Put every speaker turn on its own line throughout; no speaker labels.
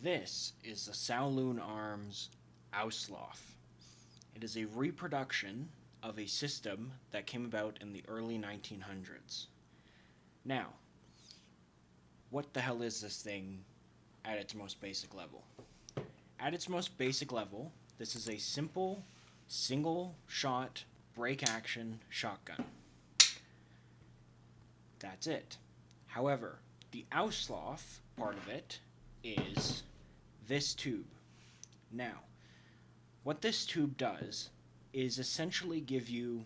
This is the Sulun Arms Auslof. It is a reproduction of a system that came about in the early 1900s. Now, what the hell is this thing at its most basic level? At its most basic level, this is a simple, single shot, break action shotgun. That's it. However, the Auslof part of it is this tube. Now, what this tube does is essentially give you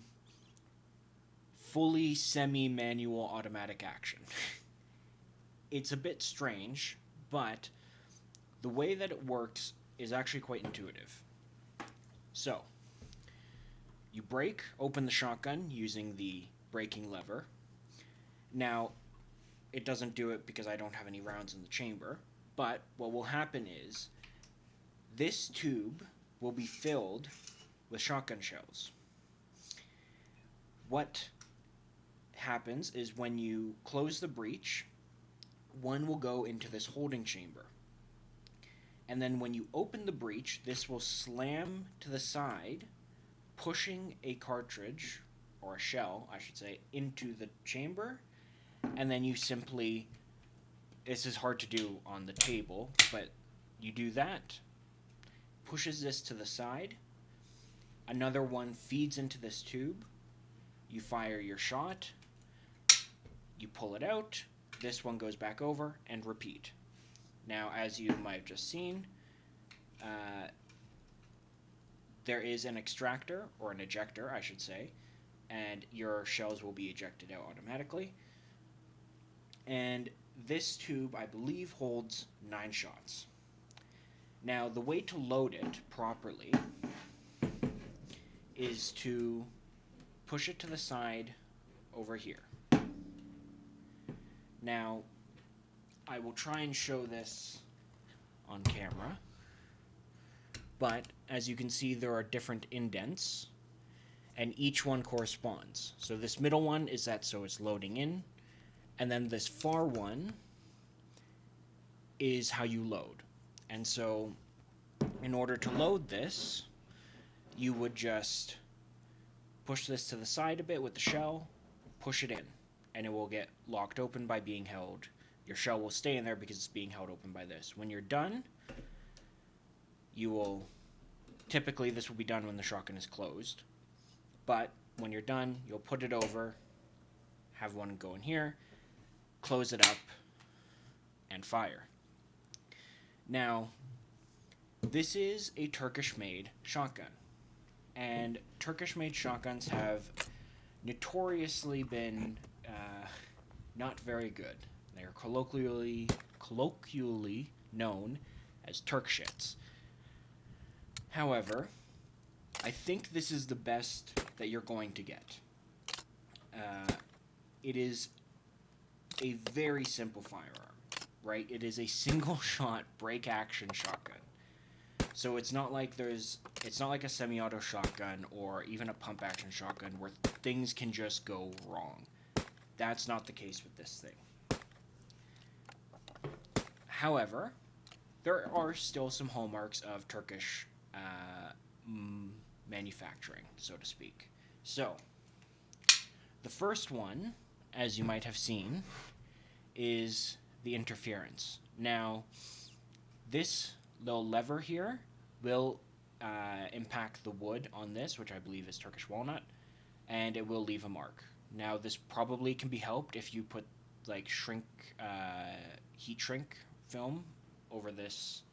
fully semi-manual automatic action. It's a bit strange, but the way that it works is actually quite intuitive. So, you break open the shotgun using the breaking lever. Now, it doesn't do it because I don't have any rounds in the chamber, but what will happen is this tube will be filled with shotgun shells. What happens is when you close the breech, one will go into this holding chamber. And then when you open the breech, this will slam to the side, pushing a cartridge, or a shell, I should say, into the chamber. And then you simply, this is hard to do on the table, but you do that, pushes this to the side, another one feeds into this tube, you fire your shot, you pull it out, this one goes back over, and repeat. Now, as you might have just seen, there is an extractor, or an ejector, I should say, and your shells will be ejected out automatically. And this tube, I believe, holds 9 shots. Now, the way to load it properly is to push it to the side over here. Now, I will try and show this on camera, but as you can see, there are different indents, and each one corresponds. So this middle one is that so it's loading in, and then this far one is how you load. And so, in order to load this, you would just push this to the side a bit with the shell, push it in, and it will get locked open by being held. Your shell will stay in there because it's being held open by this. When you're done, you will, typically this will be done when the shotgun is closed, but when you're done, you'll put it over, have one go in here, close it up, and fire. Now, this is a Turkish-made shotgun, and Turkish-made shotguns have notoriously been not very good. They are colloquially known as Turk shits. However, I think this is the best that you're going to get. It is a very simple firearm, right? It is a single shot break action shotgun. So it's not like a semi-auto shotgun or even a pump action shotgun where things can just go wrong. That's not the case with this thing. However, there are still some hallmarks of Turkish manufacturing, so to speak. So, the first one, as you might have seen, is the interference. Now, this little lever here will impact the wood on this, which I believe is Turkish walnut, and it will leave a mark. Now, this probably can be helped if you put like heat shrink film over this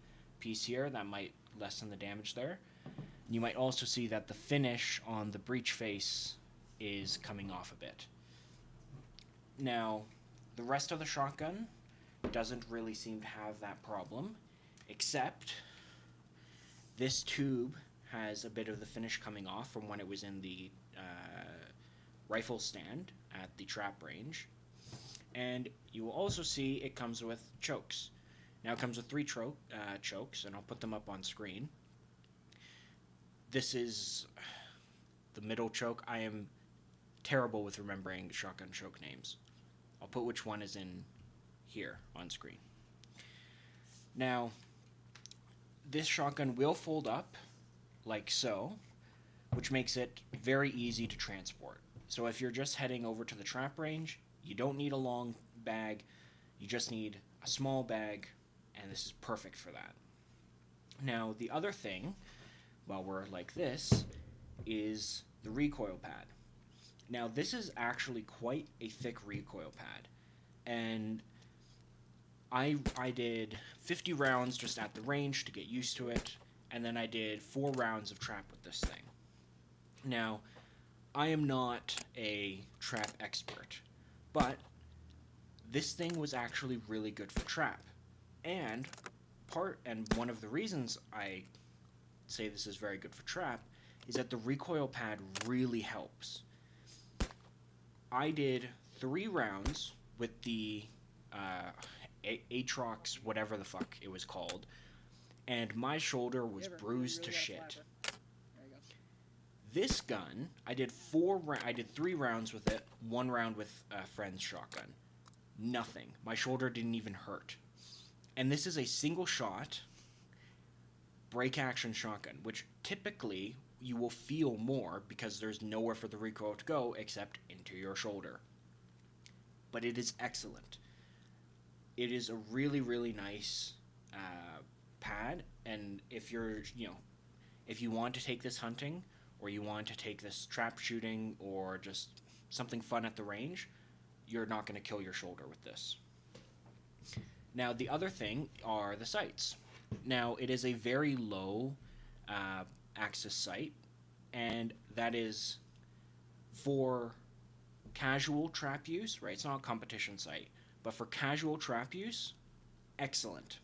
piece here. That might lessen the damage there. You might also see that the finish on the breech face is coming off a bit. Now, the rest of the shotgun doesn't really seem to have that problem, except this tube has a bit of the finish coming off from when it was in the rifle stand at the trap range. And you will also see it comes with chokes. Now it comes with 3 chokes, and I'll put them up on screen. This is the middle choke. I am terrible with remembering shotgun choke names. I'll put which one is in here on screen. Now, this shotgun will fold up like so, which makes it very easy to transport. So if you're just heading over to the trap range, you don't need a long bag, you just need a small bag, and this is perfect for that. Now, the other thing, while we're like this, is the recoil pad. Now, this is actually quite a thick recoil pad, and I did 50 rounds just at the range to get used to it, and then I did 4 rounds of trap with this thing. Now, I am not a trap expert, but this thing was actually really good for trap. And one of the reasons I say this is very good for trap is that the recoil pad really helps. I did 3 rounds with the Atrox, whatever the fuck it was called, and my shoulder was bruised to shit. This gun, I did 3 rounds with it, 1 round with a friend's shotgun. Nothing. My shoulder didn't even hurt. And this is a single shot break action shotgun, which typically you will feel more because there's nowhere for the recoil to go except into your shoulder. But it is excellent. It is a really, really nice pad, and if you want to take this hunting, or you want to take this trap shooting, or just something fun at the range, you're not going to kill your shoulder with this. Now, the other thing are the sights. Now, it is a very low axis sight, and that is for casual trap use, right? It's not a competition sight, but for casual trap use, excellent.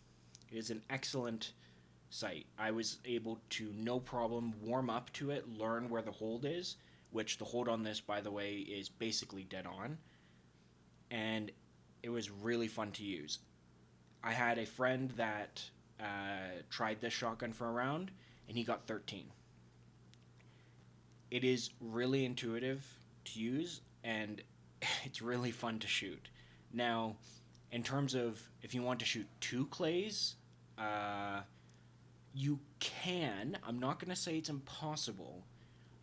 It is an excellent sight. I was able to, no problem, warm up to it, learn where the hold is, which the hold on this, by the way, is basically dead on, and it was really fun to use. I had a friend that tried this shotgun for a round, and he got 13. It is really intuitive to use, and it's really fun to shoot. Now, in terms of if you want to shoot 2 clays, you can. I'm not going to say it's impossible,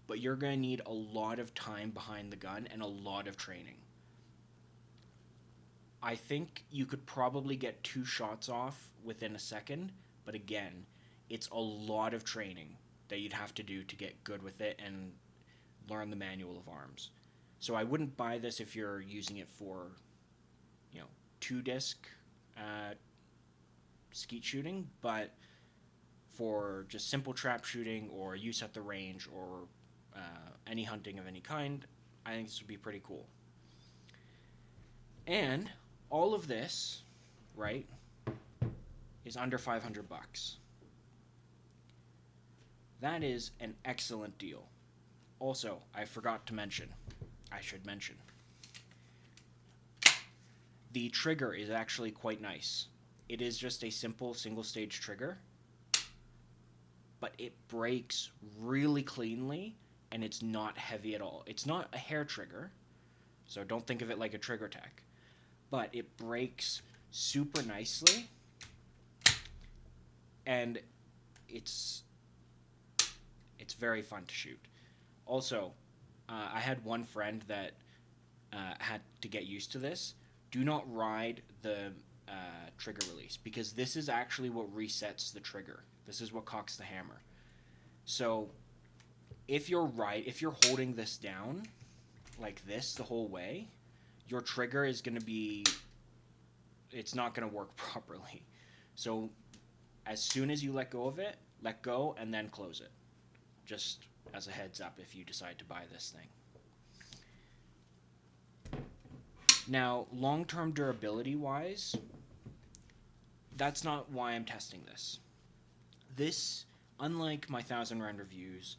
but you're going to need a lot of time behind the gun and a lot of training. I think you could probably get 2 shots off within a second, but again, it's a lot of training that you'd have to do to get good with it and learn the manual of arms. So I wouldn't buy this if you're using it for, 2-disc skeet shooting, but for just simple trap shooting or use at the range or any hunting of any kind, I think this would be pretty cool. And all of this, right, is under $500. That is an excellent deal. Also, I forgot to mention, I should mention, the trigger is actually quite nice. It is just a simple single-stage trigger, but it breaks really cleanly, and it's not heavy at all. It's not a hair trigger, so don't think of it like a trigger tech, but it breaks super nicely, and it's very fun to shoot. Also, I had one friend that had to get used to this. Do not ride the trigger release, because this is actually what resets the trigger. This is what cocks the hammer. So if you're holding this down like this the whole way, your trigger is going to be, it's not going to work properly. So as soon as you let go of it, let go and then close it. Just as a heads up if you decide to buy this thing. Now, long-term durability-wise, that's not why I'm testing this. This, unlike my 1,000-round reviews,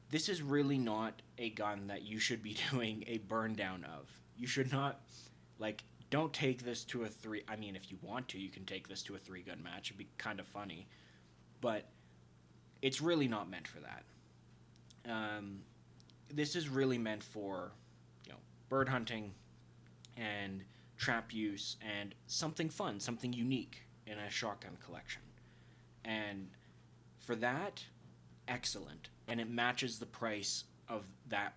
this is really not a gun that you should be doing a burn down of. You should not, don't take this to a 3... I mean, if you want to, you can take this to a 3-gun match. It'd be kind of funny. But it's really not meant for that. This is really meant for, bird hunting and trap use and something fun, something unique in a shotgun collection. And for that, excellent. And it matches the price of that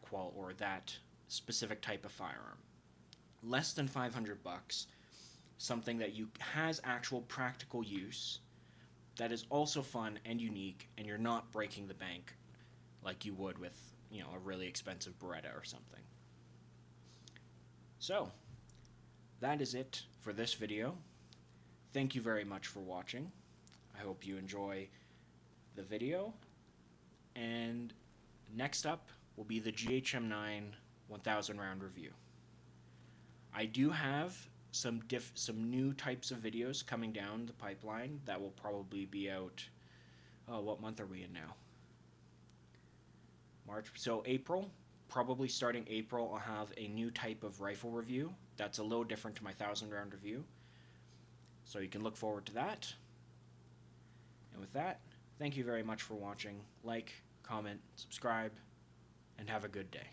that specific type of firearm. Less than 500 bucks, something that has actual practical use, that is also fun and unique, and you're not breaking the bank like you would with, a really expensive Beretta or something. So, that is it for this video. Thank you very much for watching. I hope you enjoy the video. And next up will be the GHM9 1000 round review. I do have some new types of videos coming down the pipeline that will probably be out. What month are we in now? March. So April, probably starting April, I'll have a new type of rifle review that's a little different to my 1000 round review. So you can look forward to that. And with that, thank you very much for watching. Like, comment, subscribe, and have a good day.